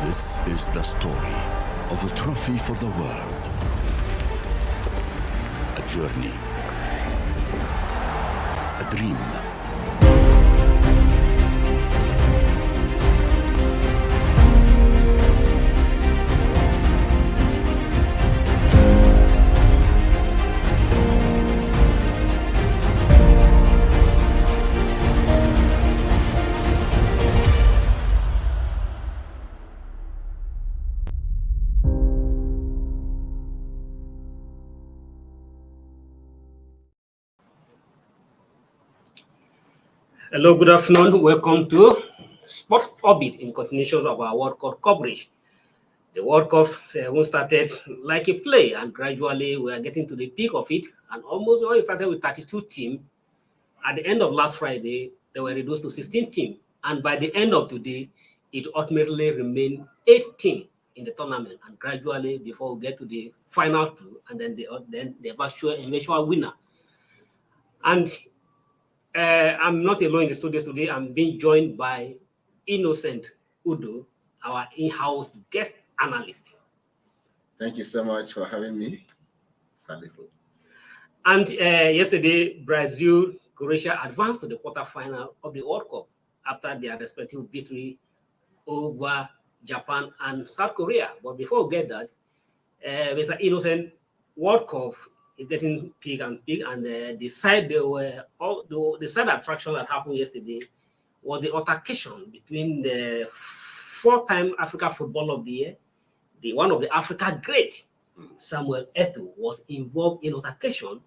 This is the story of a trophy for the world. A journey. A dream. Hello, good afternoon. Welcome to Sport Orbit in continuation of our World Cup coverage. The World Cup started like a play, and gradually we are getting to the peak of it. And almost when it started with 32 teams, at the end of last Friday, they were reduced to 16 teams. And by the end of today, it ultimately remained 8 teams in the tournament. And gradually, before we get to the final two, and then the eventual winner. And I'm not alone in the studio today. I'm being joined by Innocent Udo, our in-house guest analyst. Thank you so much for having me. Salifo. And yesterday, Brazil, Croatia advanced to the quarterfinal of the World Cup after their respective victory over Japan and South Korea. But before we get that, Mr. Innocent, World Cup is getting big and big, and the side attraction that happened yesterday was the altercation between the 4-time Africa Footballer of the Year, the one of the Africa great, Samuel Eto'o, was involved in altercation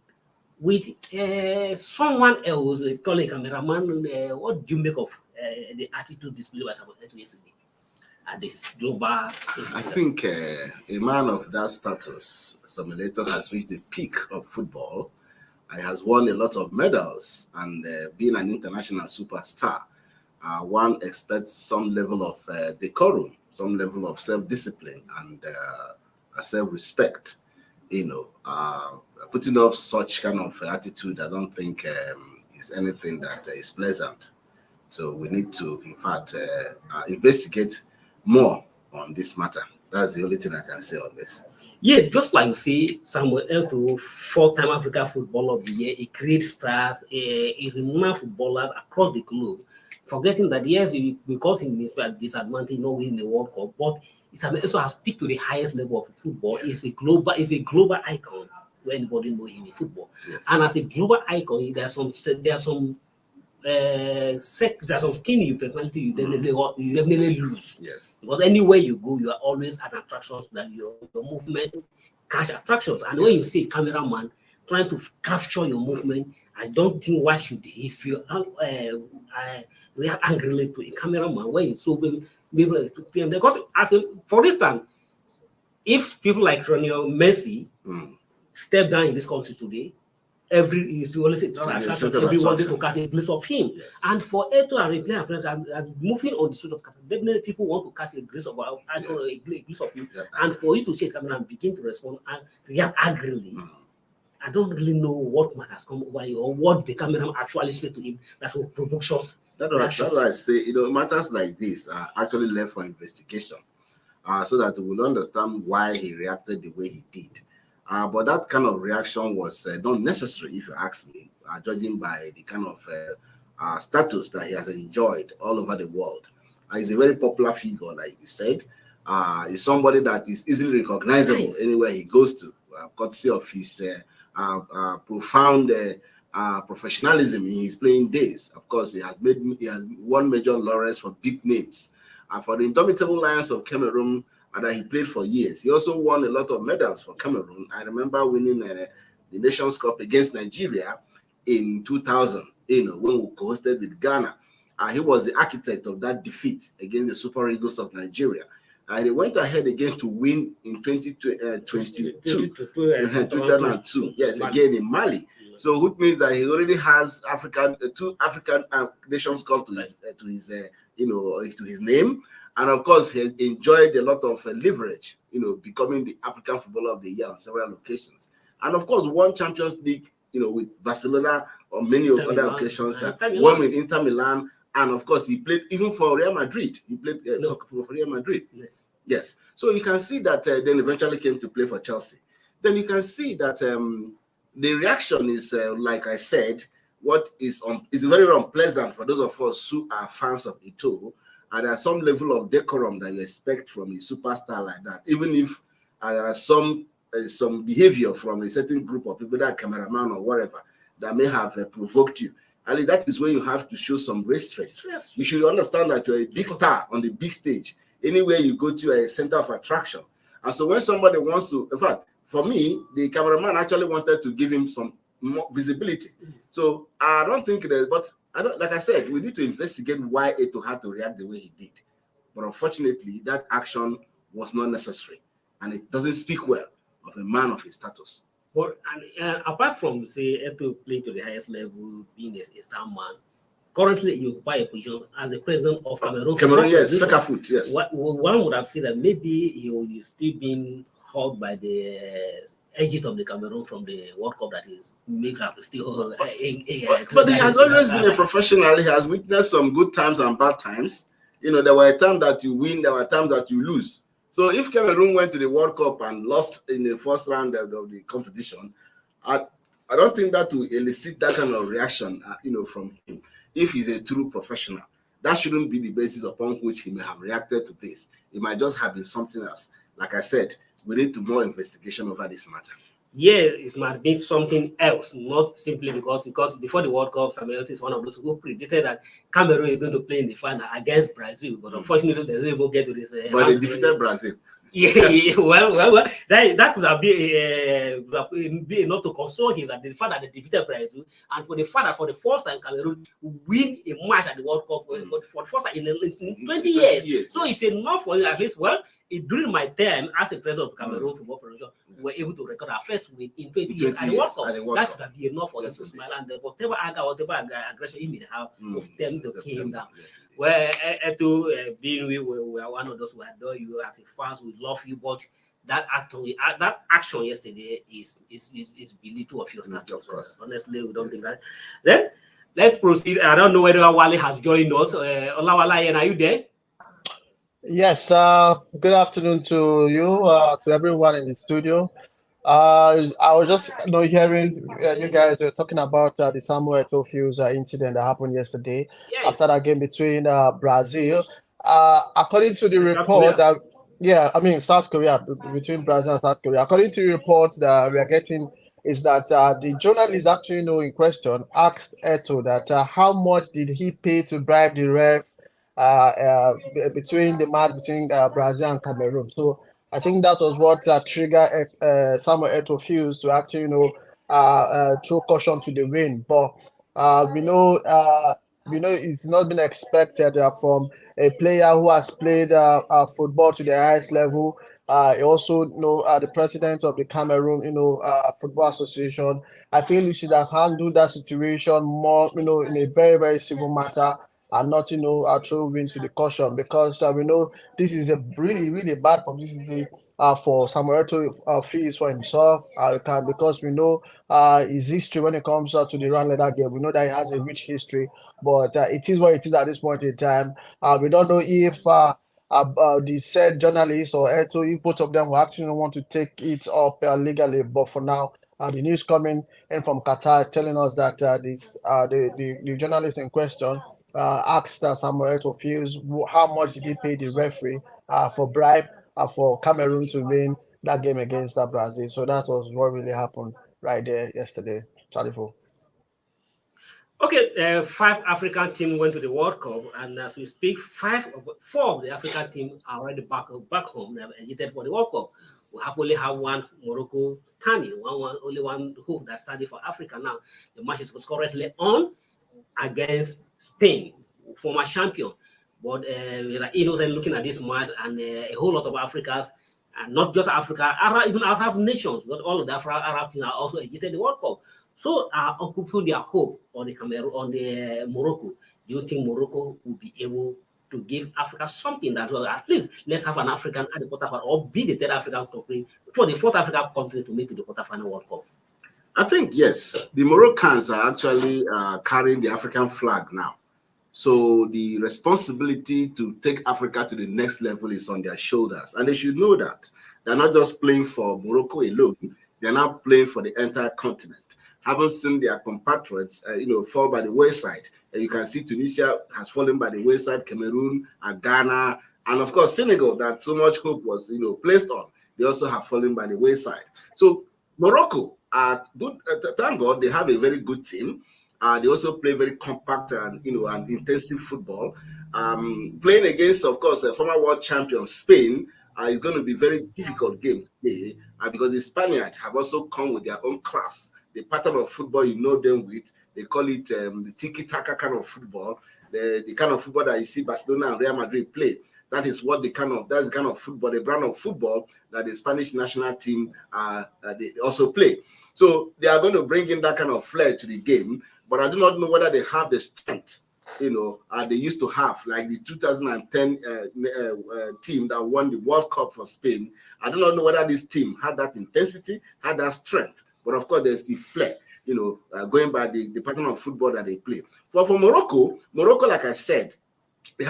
with someone else, a colleague cameraman. What do you make of the attitude displayed by Samuel Eto'o yesterday at this global space? I think a man of that status, Samuel Eto'o, has reached the peak of football. He has won a lot of medals, and being an international superstar, one expects some level of decorum, some level of self-discipline and self-respect. Putting up such kind of attitude, I don't think is anything that is pleasant. So we need to, in fact, investigate more on this matter. That's the only thing I can say on this. Yeah, just like you see, Samuel Eto'o, 4-time Africa Footballer of the Year, a great star, a renowned footballer across the globe, forgetting that yes, because he is at disadvantage not winning the World Cup, but Samuel Eto'o has peaked to the highest level of football. Yes. Is a global icon where anybody knows him in football. Yes. And as a global icon, there's some thing in your personality you definitely lose. Yes. Because anywhere you go, you are always at attractions that your movement catch attractions. And when you see a cameraman trying to capture your movement, I don't think why should he feel react angrily to a cameraman when he's so maybe to PM. Because for instance, if people like Lionel Messi step down in this country today, you always say everyone to cast a glimpse of him. Yes. And for Eto'o and replay and moving on the street of Qatar, definitely people want to cast a glimpse of a glimpse of him. Yeah. And for you to chase camera and begin to respond and react angrily, I don't really know what might have come over you or what the cameraman actually said to him that will provoke shots. That's why I say, matters like this are actually left for investigation, so that we will understand why he reacted the way he did. But that kind of reaction was not necessary, if you ask me, judging by the kind of status that he has enjoyed all over the world. He's a very popular figure, like you said. He's somebody that is easily recognizable anywhere he goes to, courtesy of his profound professionalism in his playing days. Of course, he has won major laurels for big names. For the Indomitable Lions of Cameroon, that he played for years. He also won a lot of medals for Cameroon. I remember winning the Nations Cup against Nigeria in 2000, when we co-hosted with Ghana. He was the architect of that defeat against the Super Eagles of Nigeria. They went ahead again to win in 2002. Yes, again in Mali. So, which means that he already has two African Nations Cup to his name. And of course, he has enjoyed a lot of leverage, becoming the African Footballer of the Year on several occasions. And of course, won Champions League, with Barcelona on many other occasions. Won with Inter Milan, and of course, he played even for Real Madrid. He played soccer for Real Madrid. Yes. So you can see that then eventually came to play for Chelsea. Then you can see that the reaction is, like I said, what is very unpleasant for those of us who are fans of Eto'o, and there's some level of decorum that you expect from a superstar like that, even if there are some behavior from a certain group of people, that cameraman or whatever, that may have provoked you. And that is where you have to show some restraint. Yes. You should understand that you're a big star on the big stage. Anywhere you go to, a center of attraction. And so when somebody wants to, in fact, for me, the cameraman actually wanted to give him some more visibility. So I don't think that, but like I said, we need to investigate why Eto'o had to react the way he did. But unfortunately, that action was not necessary. And it doesn't speak well of a man of his status. But apart from, say, Eto'o playing to the highest level, being a star man, currently you occupy a position as the president of Cameroon. Cameroon, yes, Fecafoot, yes. One would have said that maybe he will still being held by the exit of the Cameroon from the World Cup that is make up still. But he has always been a professional. He has witnessed some good times and bad times. You know, there were times that you win, there were times that you lose. So if Cameroon went to the World Cup and lost in the first round of the competition, I don't think that will elicit that kind of reaction, from him. If he's a true professional, that shouldn't be the basis upon which he may have reacted to this. It might just have been something else. Like I said, we need more investigation over this matter. Yeah, it might be something else, not simply because before the World Cup, Samuel is one of those who predicted that Cameroon is going to play in the final against Brazil, but unfortunately they didn't even get to this. But they defeated Brazil. Yeah, well, that could have been enough to console him, that the fact that they defeated Brazil, and for the fact that for the first time Cameroon win a match at the World Cup for the first time in 20 years. So it's enough for you, at least. Well, during my time as a president of Cameroon Football Federation, we were able to record our first win in 20 years at the World Cup. That should have been enough for them to smile, and whatever anger, whatever aggression he may have, of them to calm down. Where being we are one of those who adore you as a fans, we love you, but that action yesterday is belittle of your status. Honestly, we don't think that. Then let's proceed. I don't know whether Wale has joined us. Olawale, are you there? Yes. Good afternoon to you, to everyone in the studio. I was just hearing you guys were talking about the Samuel Eto'o incident that happened yesterday after that game between Brazil. According to the report South Korea, between Brazil and South Korea. According to the report that we are getting, is that the journalist actually in question asked Eto'o that how much did he pay to bribe the ref between the match between Brazil and Cameroon. So I think that was what triggered Samuel Eto'o to actually throw caution to the wind. But we know it's not been expected from a player who has played football to the highest level. Also, the president of the Cameroon, Football Association. I feel he should have handled that situation more, in a very, very civil matter, and not, throw wind to the caution, because we know this is a really, really bad publicity for Samuel Eto'o fees for himself, because we know his history when it comes to the round letter game. We know that he has a rich history, but it is what it is at this point in time. We don't know if the said journalist or Eto'o, if both of them will actually want to take it up legally, but for now, the news coming in from Qatar telling us that the journalist in question asked Samuel Eto'o how much did he pay the referee for bribe for Cameroon to win that game against Brazil. So that was what really happened right there yesterday. Salifo. Okay, 5 African teams went to the World Cup, and as we speak, 4 of the African teams are already back home. They have exited for the World Cup. We only have one Morocco standing, only one hope that's standing for Africa now. The match is currently on against Spain, former champion. But innocent looking at this match, and a whole lot of Africans, and not just Africa, even Arab nations, but all of the Arab teams are also exited the World Cup. So occupying their hope on the Cameroon, on the Morocco. Do you think Morocco will be able to give Africa something that will at least let's have an African at the quarterfinal, or be the third African country for the 4th African country to make it the quarterfinal World Cup? I think yes, the Moroccans are actually carrying the African flag now. So the responsibility to take Africa to the next level is on their shoulders. And they should know that. They're not just playing for Morocco alone. They're not playing for the entire continent. Haven't seen their compatriots, fall by the wayside. You can see Tunisia has fallen by the wayside, Cameroon, and Ghana, and of course Senegal, that so much hope was, placed on. They also have fallen by the wayside. So Morocco are good. Thank God they have a very good team. They also play very compact and intensive football. Playing against, of course, a former world champion Spain is going to be a very difficult game today because the Spaniards have also come with their own class. The pattern of football you know them with, they call it the tiki-taka kind of football, the kind of football that you see Barcelona and Real Madrid play. That's the kind of football, the brand of football that the Spanish national team they also play. So they are going to bring in that kind of flair to the game, but I do not know whether they have the strength, they used to have, like the 2010 team that won the World Cup for Spain. I do not know whether this team had that intensity, had that strength, but of course there's the flair, going by the pattern of football that they play. For Morocco, like I said, they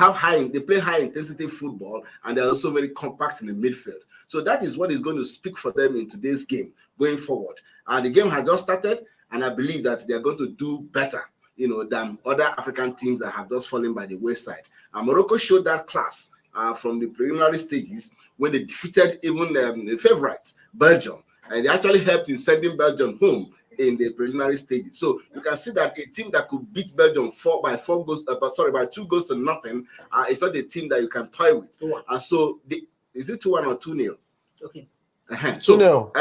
play high intensity football, and they're also very compact in the midfield. So that is what is going to speak for them in today's game going forward. The game has just started, and I believe that they're going to do better, than other African teams that have just fallen by the wayside. And Morocco showed that class from the preliminary stages when they defeated even the favorites, Belgium. And they actually helped in sending Belgium home in the preliminary stages. So you can see that a team that could beat Belgium by 2 goals to nothing, it's not a team that you can toy with. And so is it 2-1 or 2-0? Okay. So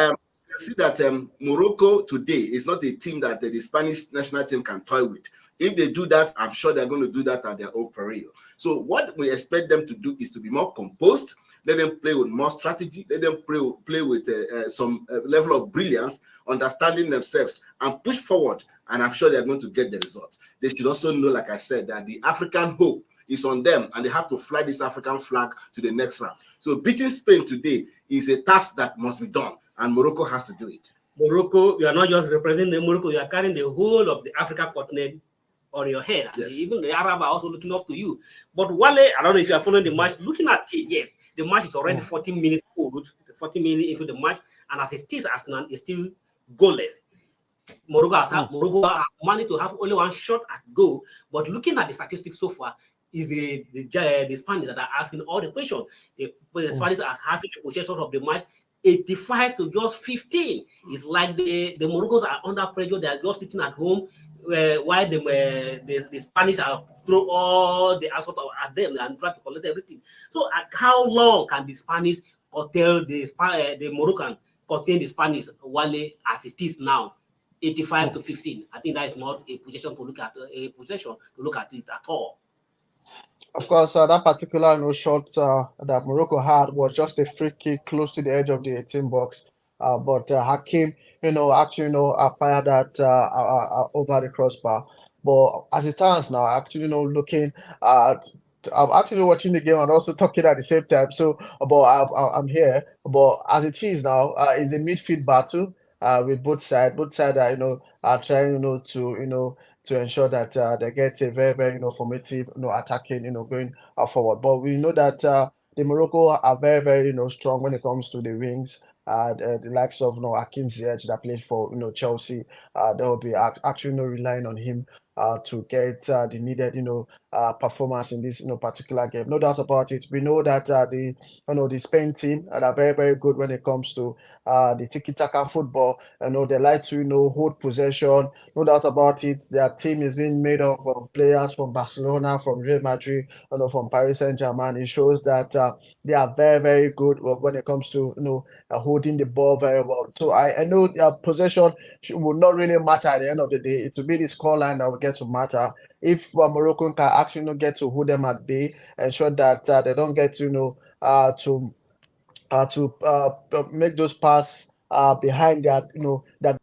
you see that Morocco today is not a team that the Spanish national team can toy with. If they do that, I'm sure they're going to do that at their own peril. So what we expect them to do is to be more composed. Let them play with more strategy. Let them play with some level of brilliance, understanding themselves, and push forward. And I'm sure they're going to get the result. They should also know, like I said, that the African hope is on them, and they have to fly this African flag to the next round. So beating Spain today is a task that must be done, and Morocco has to do it. Morocco, you are not just representing Morocco, you are carrying the whole of the African continent on your head. And yes. Even the Arab are also looking up to you. But Wale, I don't know if you are following the match. Looking at it, yes, the match is already 40 minutes old, 40 minutes into the match, and as it is, Arsenal is still goalless. Morocco managed to have only one shot at goal, but looking at the statistics so far, is the Spaniards that are asking all the questions. The Spaniards are having the possession of the match 85 to just 15. It's like the Moroccans are under pressure. They are just sitting at home while the Spanish are throw all the assault at them and try to collect everything. So how long can the Spanish curtail the Moroccan contain the Spanish Wale as it is now? 85 to 15. I think that is not a possession to look at it at all. Of course, that particular shot that Morocco had was just a free kick close to the edge of the 18 box. But Hakim, actually, fired that over the crossbar. But as it turns now, actually, looking at, I'm actually watching the game and also talking at the same time. So, but I'm here. But as it is now, it's a midfield battle with both sides. Both sides are, are trying, to ensure that they get a very, very, formative, attacking, going forward. But we know that the Morocco are very, very, strong when it comes to the wings. The likes of Hakim Ziyech that played for Chelsea, they will be actually relying on him to get the needed performance in this particular game. No doubt about it. We know that the Spain team are very, very good when it comes to the tiki-taka football. They like to hold possession. No doubt about it. Their team is being made up of players from Barcelona, from Real Madrid, from Paris Saint-Germain. It shows that they are very, very good when it comes to holding the ball very well. So I know possession will not really matter at the end of the day. It will be the scoreline that will get to matter. If Morocco can actually get to hold them at bay, ensure that they don't get to make those pass behind that that.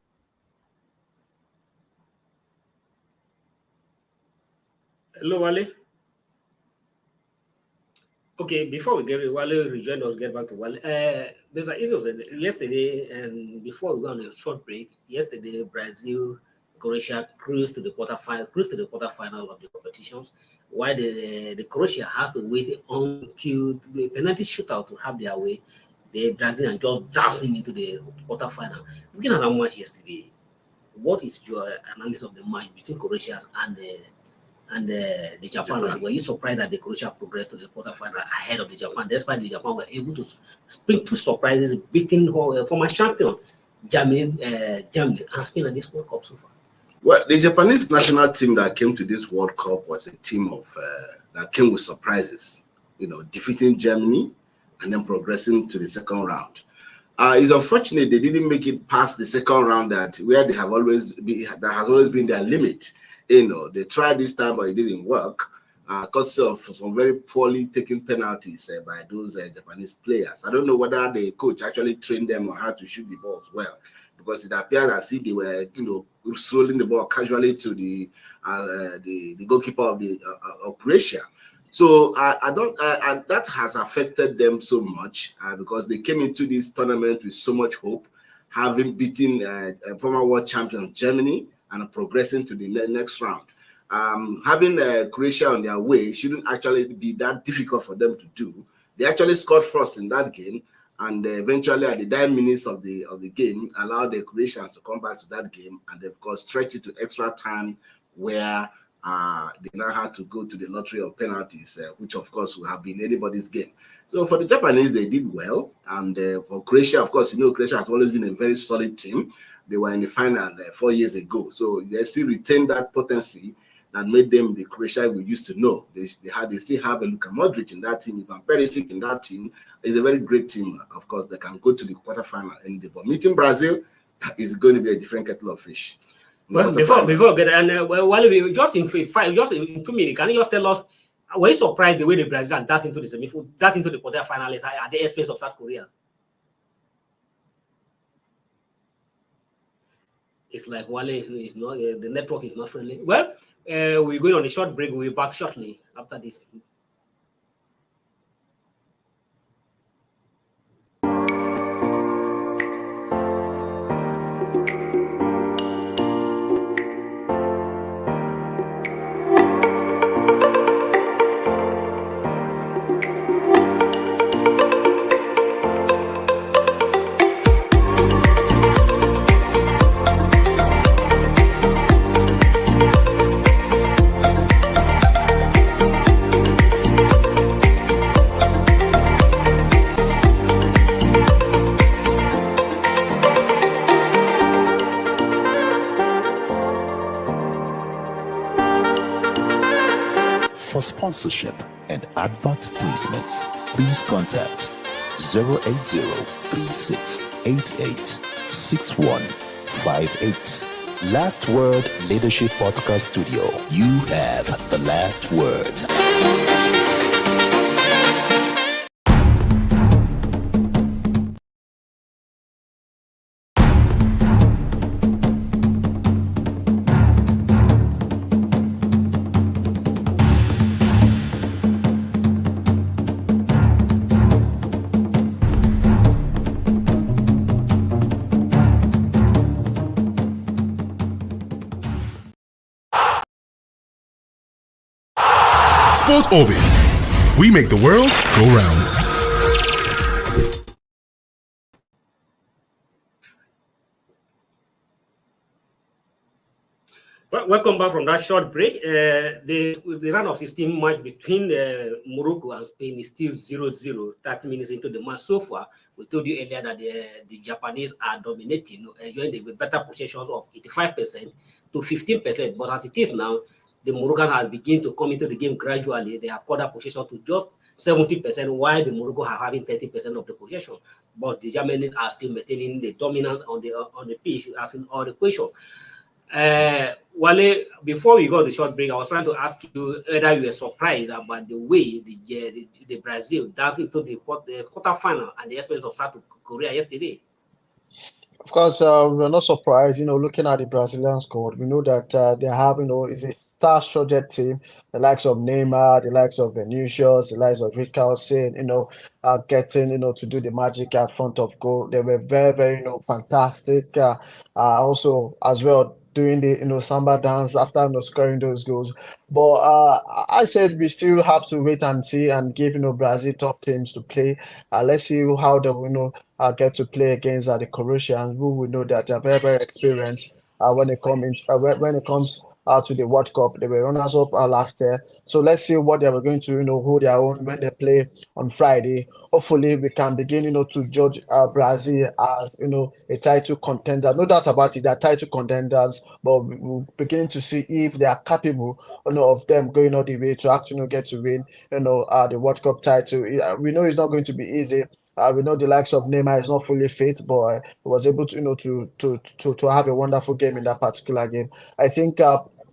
Hello, Wale. Okay, before we get Wale rejoin us, get back to Wale. It was yesterday, and before we go on a short break, yesterday Brazil, Croatia cruised to the quarterfinal of the competitions, Why the Croatia has to wait until the penalty shootout to have their way. The Brazilian just dancing into the quarterfinal. Looking at that match yesterday, what is your analysis of the match between Croatia and the Japan? Were you surprised that the Croatia progressed to the quarterfinal ahead of the Japan, despite the Japan were able to spring two surprises, beating former champion Germany and Spain in this World Cup so far? Well, the Japanese national team that came to this World Cup was a team of that came with surprises, defeating Germany and then progressing to the second round. It's unfortunate they didn't make it past the second round where they have always been, that has always been their limit. They tried this time, but it didn't work because of some very poorly taken penalties by those Japanese players. I don't know whether the coach actually trained them on how to shoot the balls well, because it appears as if they were, throwing the ball casually to the goalkeeper of Croatia. So that has affected them so much because they came into this tournament with so much hope, having beaten former world champion Germany and progressing to the next round. Having Croatia on their way shouldn't actually be that difficult for them to do. They actually scored first in that game, and eventually at the 9 minutes of the game, allowed the Croatians to come back to that game, and of course stretch it to extra time, where they now had to go to the lottery of penalties, which of course will have been anybody's game. So for the Japanese, they did well, and for Croatia, of course, Croatia has always been a very solid team. They were in the final 4 years ago, so they still retain that potency that made them the Croatia we used to know. They still have a Luka Modric in that team, Ivan Perisic in that team. It's a very great team, of course. They can go to the quarterfinal, but meeting Brazil is going to be a different kettle of fish. Well, before get while we just in 2 minutes, can you just tell us, were you surprised the way the Brazilian danced into the semifinal, danced into the quarterfinals at the expense of South Korea? It's like Wale is not the network is not friendly. Well, we're going on a short break. We'll be back shortly after this. For sponsorship and advert placements, please contact 080-3688-6158. Last Word Leadership Podcast Studio. You have the last word. Sports Orbit. We make the world go round. Well, welcome back from that short break. The round of 16 match between Morocco and Spain is still 0-0, 30 minutes into the match so far. We told you earlier that the Japanese are dominating, enjoying the better possessions of 85% to 15%. But as it is now, the Moroccan has begun to come into the game gradually. They have cut that possession to just 70%, while the Morocco are having 30% of the possession. But the Germans are still maintaining the dominance on the pitch, as in all the questions. Wale, before we go to the short break, I was trying to ask you whether you were surprised about the way the Brazil danced into the quarterfinal at the expense of South Korea yesterday. Of course, we're not surprised, looking at the Brazilian squad. We know that they have, is a star-studded team, the likes of Neymar, the likes of Vinicius, the likes of Richarlison, getting, to do the magic at front of goal. They were very, very, fantastic. Also, as well, doing the samba dance after scoring those goals. But I said we still have to wait and see and give Brazil top teams to play. Let's see how they will get to play against the Croatians, who we know that they're very, very experienced when it comes when it comes to the World Cup. They were runners up last year, so let's see what they were going to hold their own when they play on Friday. Hopefully, we can begin to judge Brazil as a title contender. No doubt about it, they're title contenders, but we're beginning to see if they are capable of them going all the way to actually get to win the World Cup title. We know it's not going to be easy. We know the likes of Neymar is not fully fit, but he was able to, to have a wonderful game in that particular game. I think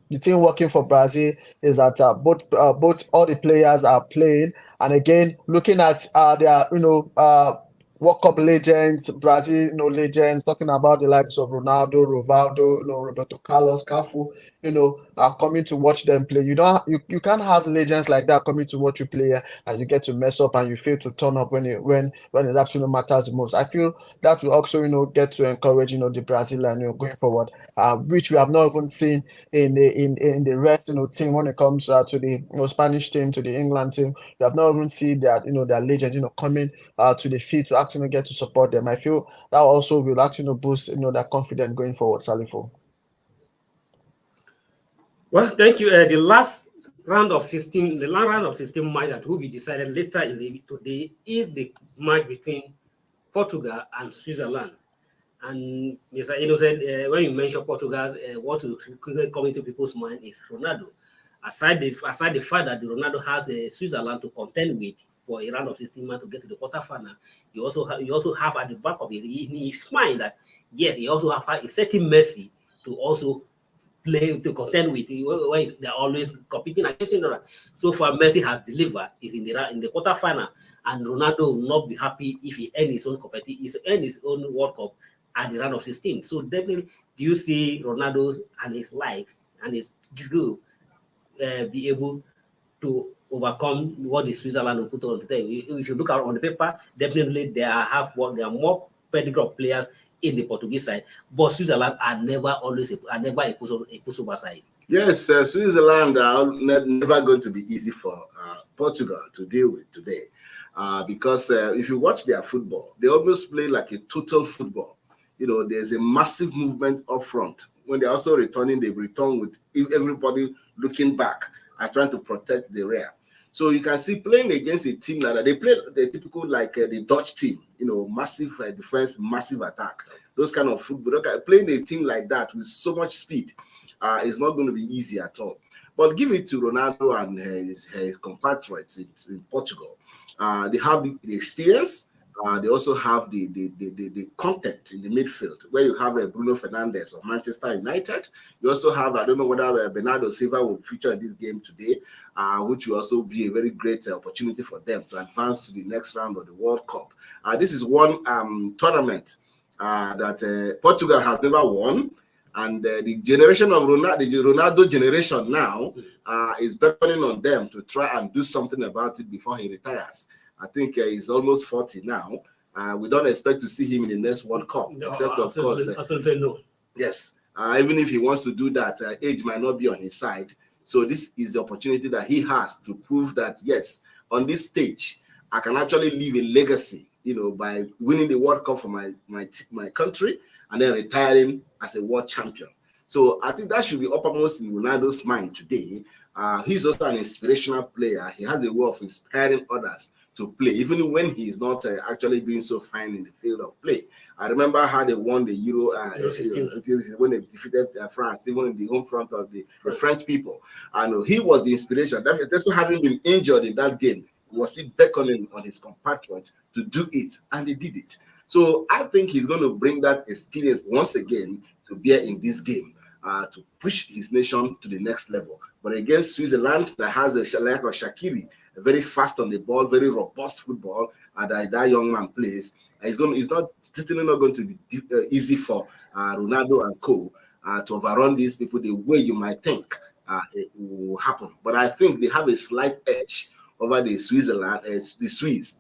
the thing working for Brazil is that both all the players are playing, and again looking at their World Cup legends, Brazil legends, talking about the likes of Ronaldo, Rivaldo, Roberto Carlos, Cafu, are coming to watch them play. You can't have legends like that coming to watch you play and you get to mess up and you fail to turn up when it actually matters the most. I feel that will also get to encourage the Brazil and going forward, which we have not even seen in the rest team when it comes to the Spanish team, to the England team. We have not even seen that their legends coming to the field to actually get to support them. I feel that also will actually boost their confidence going forward, Salifo. Well, thank you. The last round of 16, the last round of 16 match that will be decided later in the today is the match between Portugal and Switzerland. And Mr. Eno said, when you mention Portugal, what will quickly come into people's mind is Ronaldo. Aside the fact that Ronaldo has Switzerland to contend with for a round of 16 match to get to the quarterfinal, you also have at the back of his mind that yes, he also have a certain Messi to also play to contend with. They're always competing against each other. So far, Messi has delivered. Is in the quarterfinal, and Ronaldo will not be happy if he earns his own his own World Cup at the round of 16. So definitely, do you see Ronaldo and his likes and his group be able to overcome what the Switzerland will put on the table? If you look at on the paper, definitely there are more pedigree of players in the Portuguese side, but Switzerland are never a pushover side. Yes, Switzerland are never going to be easy for Portugal to deal with today, because if you watch their football, they almost play like a total football. There's a massive movement up front. When they're also returning, they return with everybody looking back and trying to protect the rear. So you can see playing against a team like that, they play the typical like the Dutch team, massive defense, massive attack. Those kind of football. Playing a team like that with so much speed is not going to be easy at all. But give it to Ronaldo and his compatriots in Portugal. They have the experience. They also have the content in the midfield, where you have Bruno Fernandes of Manchester United. You also have, I don't know whether Bernardo Silva will feature in this game today, which will also be a very great opportunity for them to advance to the next round of the World Cup. This is one tournament that Portugal has never won. And the generation of the Ronaldo generation now is beckoning on them to try and do something about it before he retires. I think he's almost 40 now. We don't expect to see him in the next World Cup, except of course. Absolutely no. Yes, even if he wants to do that, age might not be on his side. So this is the opportunity that he has to prove that yes, on this stage, I can actually leave a legacy, by winning the World Cup for my country and then retiring as a world champion. So I think that should be uppermost in Ronaldo's mind today. He's also an inspirational player. He has a way of inspiring others to play, even when he's not actually doing so fine in the field of play. I remember how they won the Euro when they defeated France, even in the home front of the French people. And he was the inspiration. That's what, having been injured in that game, was still beckoning on his compatriots to do it, and they did it. So I think he's going to bring that experience once again to bear in this game, to push his nation to the next level. But against Switzerland, that has a like of Shaqiri, very fast on the ball, very robust football, and that young man plays. It's not going to be easy for Ronaldo and co to overrun these people the way you might think it will happen. But I think they have a slight edge over the Swiss,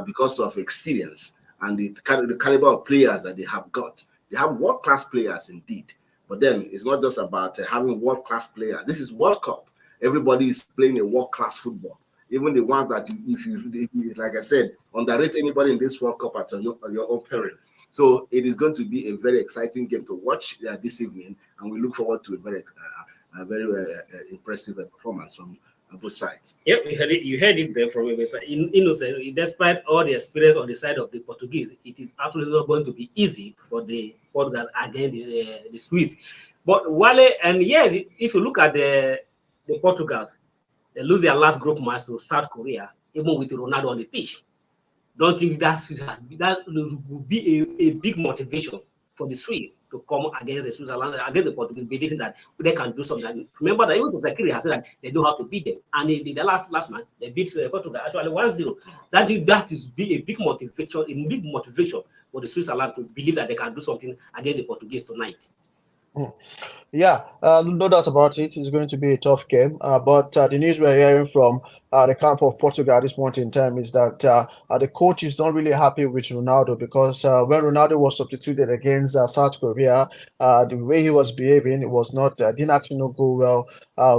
because of experience and the caliber of players that they have got. They have world-class players indeed, But then it's not just about having world-class players. This is World Cup. Everybody is playing a world-class football. Even the ones that, if you, like I said, underrate anybody in this World Cup at your own peril. So it is going to be a very exciting game to watch this evening, and we look forward to a very impressive performance from both sides. Yep, you heard it there from Innocent. Despite all the experience on the side of the Portuguese, it is absolutely not going to be easy for the Portuguese against the Swiss. But Wale, and yes, if you look at the Portuguese, they lose their last group match to South Korea, even with Ronaldo on the pitch. Don't think that would be a big motivation for the Swiss to come against the Switzerland, against the Portuguese, believing that they can do something. Remember that even Zakiri has said that they know how to beat them. And in the last match, they beat Portugal actually 1-0. That is be a big motivation for the Switzerland to believe that they can do something against the Portuguese tonight. Yeah, no doubt about it. It's going to be a tough game. But the news we're hearing from the camp of Portugal at this point in time is that the coach is not really happy with Ronaldo, because when Ronaldo was substituted against South Korea, the way he was behaving, it was not didn't actually not go well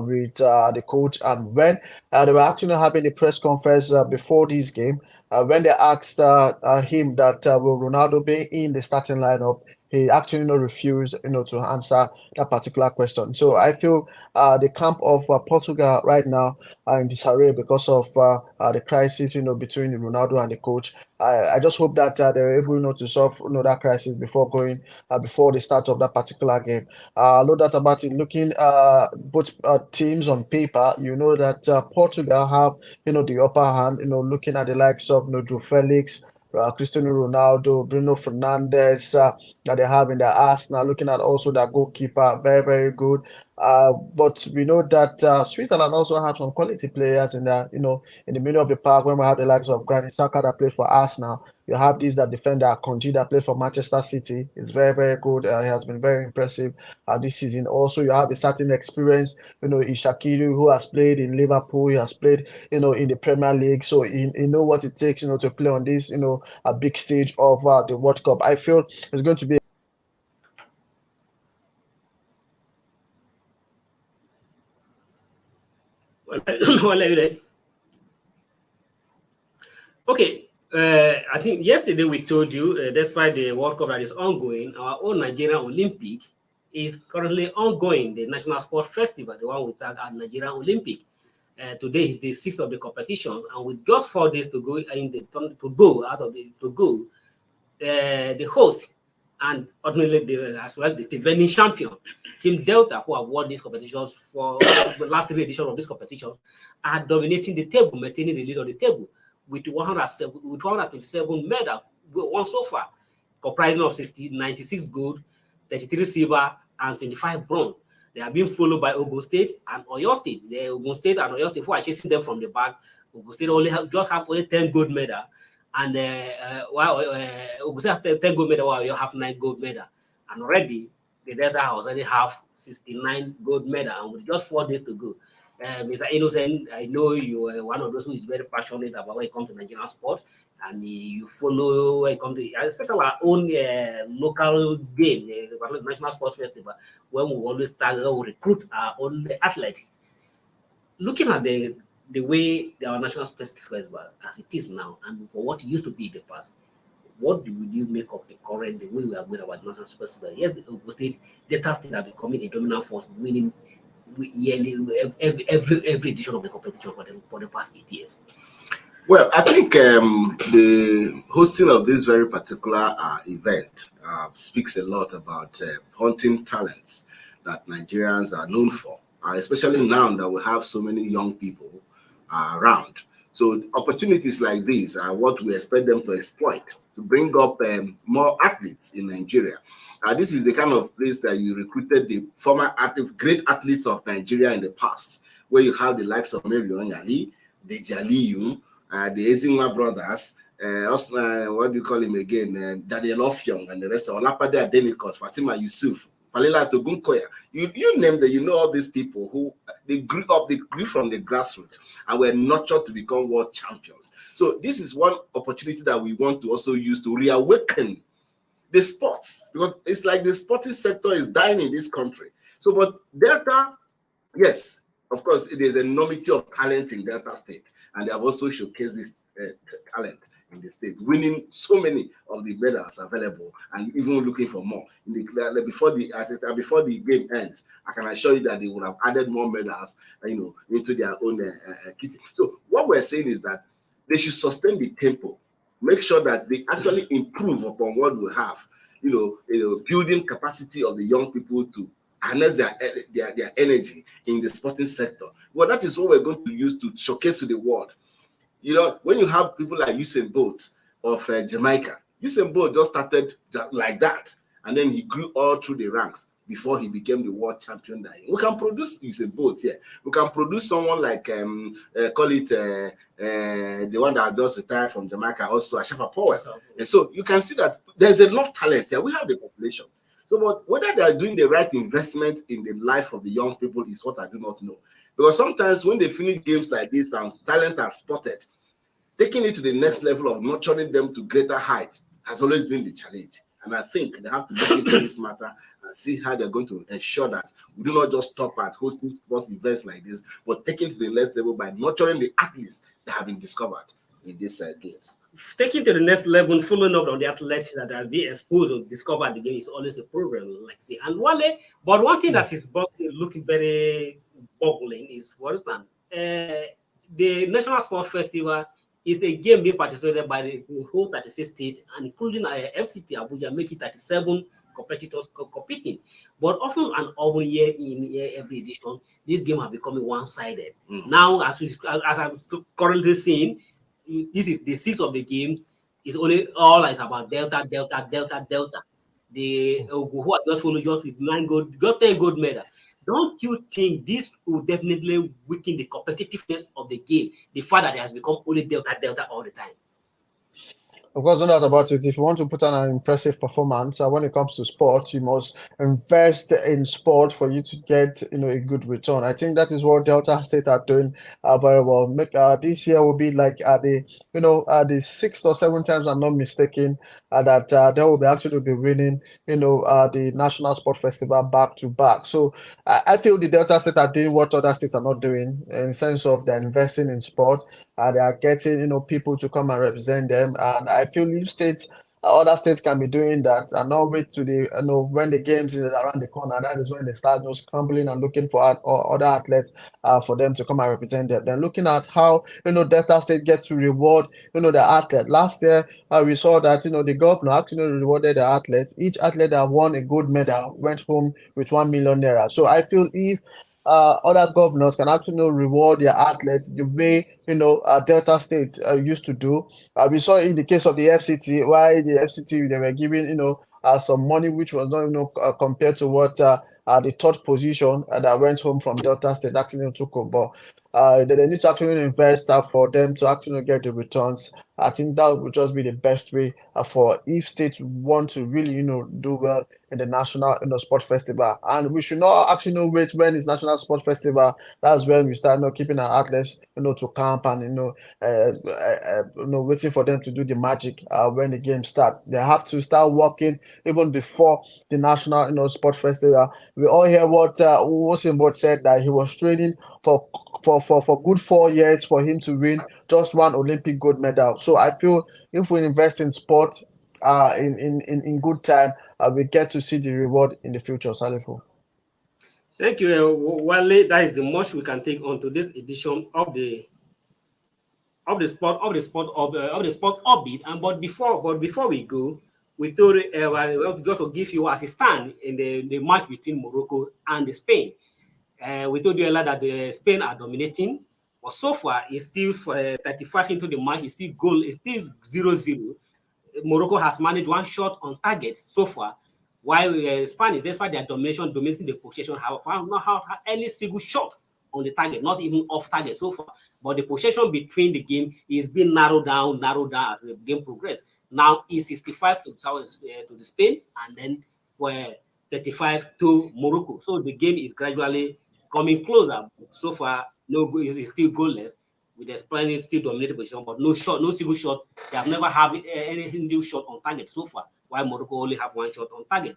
with the coach. And when they were actually having a press conference before this game, when they asked him that will Ronaldo be in the starting lineup, he actually refused, to answer that particular question. So I feel the camp of Portugal right now are in disarray because of the crisis, between Ronaldo and the coach. I just hope that they're able, to solve that crisis before before the start of that particular game. No doubt about it. Looking both teams on paper, that Portugal have, the upper hand. Looking at the likes of Joe Felix, Cristiano Ronaldo, Bruno Fernandes that they have in their Arsenal. Looking at also their goalkeeper, very, very good. But we know that Switzerland also have some quality players in the in the middle of the park. When we have the likes of Granit Xhaka that played for Arsenal, you have this that defender Conji that played for Manchester City. Is very, very good. He has been very impressive this season. Also, you have a certain experience. Ishakiri, who has played in Liverpool, he has played in the Premier League, so he know what it takes to play on this a big stage of the World Cup. I feel it's going to be. Okay, I think yesterday we told you, despite the World Cup that is ongoing, our own Nigerian Olympic is currently ongoing, the National Sport Festival, the one we tag at Nigerian Olympic. Today is the 6th of the competitions, and with just 4 days to go the host and ultimately as well the defending champion, Team Delta, who have won these competitions for the last 3 editions of this competition, are dominating the table, maintaining the lead on the table with 127 medals won so far, comprising of 96 gold, 33 silver, and 25 bronze. They are being followed by Ogun State and Oyo State. The Ogun State and Oyo State, who are chasing them from the back. Ogun State just have 10 gold medals, and while Ogun State have 10 gold medals, while you have 9 gold medals. And already the Delta already have 69 gold medals, and with just 4 days to go. Mr. Innocent, I know you are one of those who is very passionate about when it comes to Nigerian sport, and you follow when it comes to, especially our own local game, the National Sports Festival, when we always recruit our own athletes. Looking at the way our National Sports Festival as it is now, and for what it used to be in the past, what do you make of the way we are going about the National Sports Festival? Yes, the Ogun State Delta State have becoming a dominant force, winning yearly every edition of the competition for the past 8 years. Well, I think the hosting of this very particular event speaks a lot about hunting talents that Nigerians are known for, especially now that we have so many young people around. So opportunities like these are what we expect them to exploit to bring up more athletes in Nigeria. This is the kind of place that you recruited the former great athletes of Nigeria in the past, where you have the likes of Marion Yali, the Jaliyu, the Ezinwa brothers, what do you call him again, Daniel Ofyong, and the rest of Olapade Adenikos, Fatima Yusuf, Palila Togunkoya. You name them, you know all these people who they grew from the grassroots and were nurtured to become world champions. So this is one opportunity that we want to also use to reawaken the sports, because it's like the sporting sector is dying in this country. So, but Delta, yes, of course, it is an enormity of talent in Delta State, and they have also showcased this talent in the state, winning so many of the medals available, and even looking for more. In the before the game ends, I can assure you that they would have added more medals, into their own kit. So what we're saying is that they should sustain the tempo, make sure that they actually improve upon what we have, building capacity of the young people to harness their energy in the sporting sector. Well, that is what we're going to use to showcase to the world. When you have people like Usain Bolt of Jamaica, Usain Bolt just started like that, and then he grew all through the ranks before he became the world champion. We can produce Usain Bolt here. We can produce someone like call it the one that just retired from Jamaica, also Ashafa Powell. And so you can see that there's enough talent here. We have the population. So, but whether they are doing the right investment in the life of the young people is what I do not know. Because sometimes when they finish games like this and talent are spotted, taking it to the next level of nurturing them to greater heights has always been the challenge. And I think they have to look into this matter and see how they're going to ensure that we do not just stop at hosting sports events like this, but taking it to the next level by nurturing the athletes that have been discovered in these games. Taking to the next level, following up on the athletes that are being exposed or discovered the game is always a problem, like say. And one thing that is looking very bubbling is, for instance, the National Sports Festival is a game being participated by the whole 36 states, and including FCT Abuja, making 37 competitors competing. But often and over year in every edition, this game has become one-sided. Now, as I'm currently seeing, this is the sixth of the game. It's only all is about Delta. The who are just following just with 10 gold medal. Don't you think this will definitely weaken the competitiveness of the game? The fact that it has become only Delta all the time. Of course, no doubt about it. If you want to put on an impressive performance, when it comes to sport, you must invest in sport for you to get, a good return. I think that is what Delta State are doing very well. This year will be like the sixth or seventh times, I'm not mistaken, that they will be actually be winning, the National Sport Festival back to back. So I feel the Delta State are doing what other states are not doing in the sense of they're investing in sport. They are getting, people to come and represent them, and I feel if other states can be doing that and not wait to the when the games is around the corner. That is when they start scrambling and looking for other athletes for them to come and represent them. Then looking at how Delta State gets to reward the athlete. Last year we saw that the governor actually rewarded the athletes. Each athlete that won a gold medal went home with 1 million naira. So I feel if other governors can actually reward their athletes the way Delta State used to do. We saw in the case of the FCT, why the FCT they were giving some money which was not compared to what the third position that went home from Delta State actually took home. But they need to actually invest for them to actually get the returns. I think that would just be the best way for if states want to really do well in the national sport festival. And we should not actually wait when it's National Sport Festival. That's when we start keeping our athletes to camp and waiting for them to do the magic when the game start. They have to start working even before the National Sport Festival. We all hear what Usain said, that he was training for good 4 years for him to win just one Olympic gold medal. So I feel if we invest in sport in good time, we get to see the reward in the future. Salifo. Thank you, Wale. That is the most we can take on to this edition of the sport orbit. And but before we go, we thought just to give you as a stand in the match between Morocco and Spain. We told you earlier that the Spain are dominating, but so far it's still 35 into the match. It's still 0-0. Morocco has managed one shot on target so far, while Spanish, despite their dominating the possession, have not had any single shot on the target, not even off target so far. But the possession between the game is being narrowed down as the game progresses. Now it's 65 to the Spain, and then 35 to Morocco. So the game is gradually coming closer. So far, it's still goalless, with the Spanish still dominating position, but no single shot. They have never had any single shot on target so far. while Morocco only have one shot on target.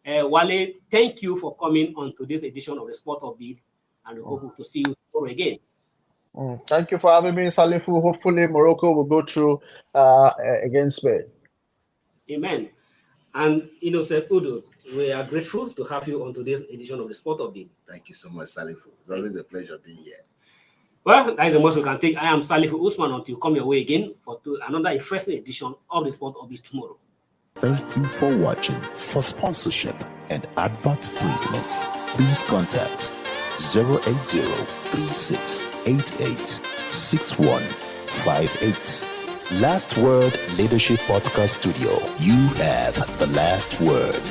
Wale, thank you for coming on to this edition of the Sport Upbeat, and we hope to see you tomorrow again. Thank you for having me, Salifu. Hopefully, Morocco will go through against Spain. Amen. And Sir Udo, we are grateful to have you on today's edition of the Sport Upbeat. Thank you so much, Salifu. It's always a pleasure being here. Well, that is the most we can take. I am Salifu Usman until you come your way again for another interesting edition of the Sport Upbeat tomorrow. Thank you for watching. For sponsorship and advert placements, please contact 080-3688-6158. Last Word Leadership Podcast Studio. You have the last word.